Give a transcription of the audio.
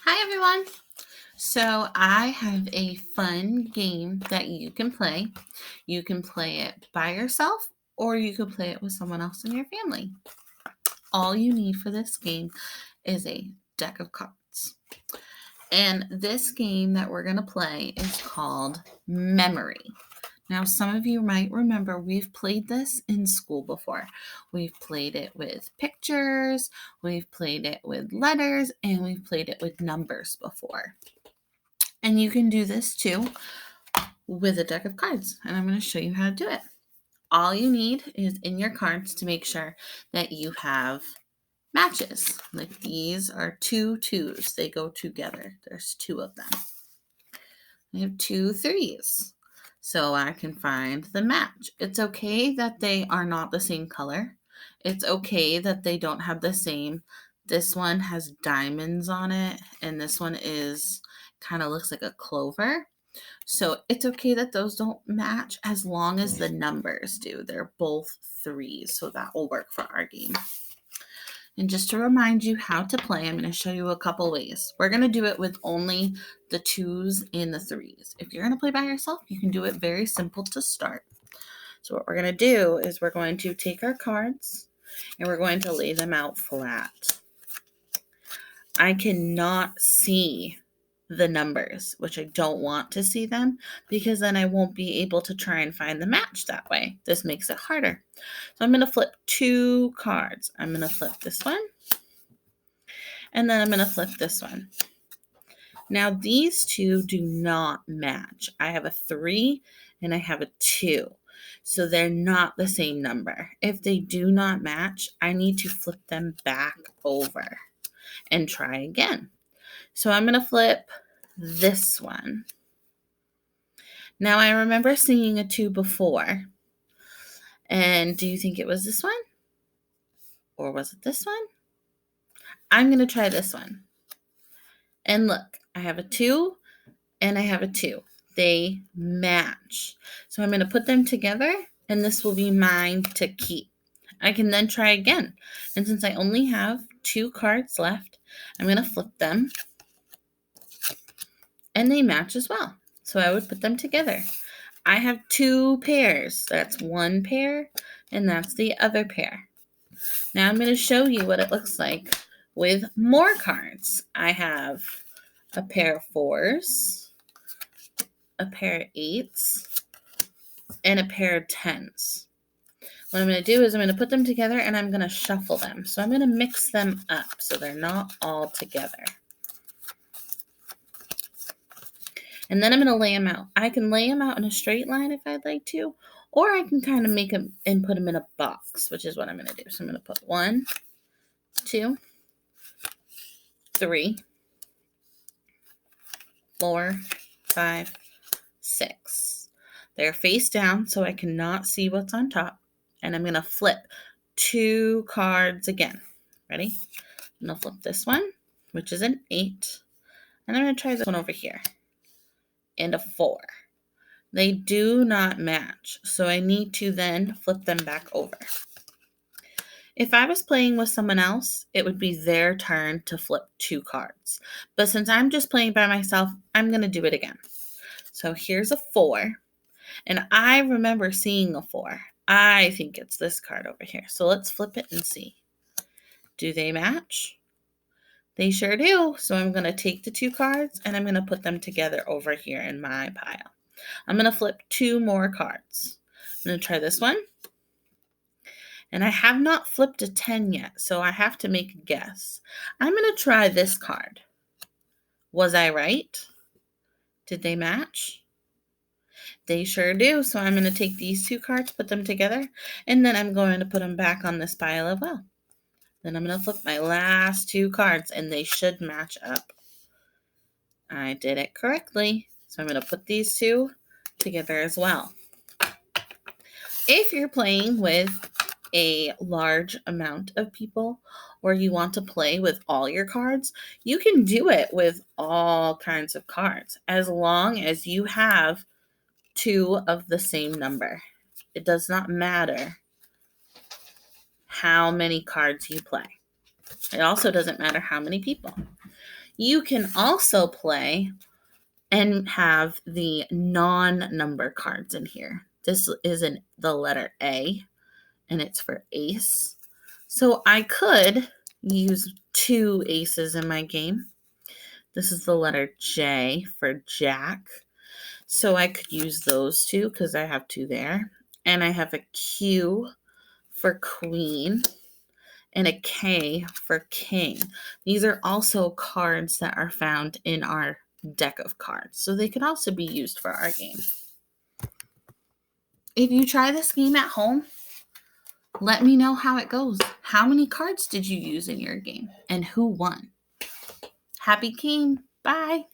Hi everyone. So I have a fun game that you can play. You can play it by yourself or you can play it with someone else in your family. All you need for this game is a deck of cards. And this game that we're going to play is called Memory. Now, some of you might remember we've played this in school before. We've played it with pictures, we've played it with letters, and we've played it with numbers before. And you can do this too with a deck of cards. And I'm going to show you how to do it. All you need is in your cards to make sure that you have matches. Like these are two twos, they go together. There's two of them. I have two threes. So I can find the match. It's okay that they are not the same color. It's okay that they don't have the same. This one has diamonds on it, and this one is kind of looks like a clover. So it's okay that those don't match as long as the numbers do. They're both threes, so that will work for our game. And just to remind you how to play, I'm going to show you a couple ways. We're going to do it with only the twos and the threes. If you're going to play by yourself, you can do it very simple to start. So what we're going to do is we're going to take our cards and we're going to lay them out flat. I cannot see the numbers, which I don't want to see them because then I won't be able to try and find the match that way. This makes it harder. So I'm going to flip two cards. I'm going to flip this one, and then I'm going to flip this one. Now these two do not match. I have a 3 and I have a 2. So they're not the same number. If they do not match, I need to flip them back over and try again. So I'm going to flip this one. Now I remember seeing a 2 before. And do you think it was this one? Or was it this one? I'm going to try this one. And look, I have a 2 and I have a 2. They match. So I'm going to put them together and this will be mine to keep. I can then try again. And since I only have 2 cards left, I'm going to flip them and they match as well. So I would put them together. I have 2 pairs. That's one pair and that's the other pair. Now I'm going to show you what it looks like with more cards. I have a pair of 4s, a pair of 8s, and a pair of 10s. What I'm going to do is I'm going to put them together and I'm going to shuffle them. So I'm going to mix them up so they're not all together. And then I'm going to lay them out. I can lay them out in a straight line if I'd like to, or I can kind of make them and put them in a box, which is what I'm going to do. So I'm going to put 1, 2, 3, 4, 5, 6. They're face down so I cannot see what's on top. And I'm going to flip 2 cards again. Ready? I'm going to flip this one, which is an 8. And I'm going to try this one over here. And a 4. They do not match, so I need to then flip them back over. If I was playing with someone else, it would be their turn to flip 2 cards. But since I'm just playing by myself, I'm going to do it again. So here's a 4. And I remember seeing a 4. I think it's this card over here. So let's flip it and see. Do they match? They sure do. So I'm going to take the 2 cards and I'm going to put them together over here in my pile. I'm going to flip 2 more cards. I'm going to try this one. And I have not flipped a 10 yet, so I have to make a guess. I'm going to try this card. Was I right? Did they match? They sure do. So I'm going to take these 2 cards, put them together, and then I'm going to put them back on this pile as well. Then I'm going to flip my last 2 cards, and they should match up. I did it correctly. So I'm going to put these 2 together as well. If you're playing with a large amount of people or you want to play with all your cards, you can do it with all kinds of cards as long as you have 2 of the same number. It does not matter how many cards you play. It also doesn't matter how many people. You can also play and have the non-number cards in here. This is the letter A, and it's for ace. So I could use 2 aces in my game. This is the letter J for jack. So I could use those 2 because I have 2 there. And I have a Q for queen and a K for king. These are also cards that are found in our deck of cards. So they could also be used for our game. If you try this game at home, let me know how it goes. How many cards did you use in your game and who won? Happy game. Bye.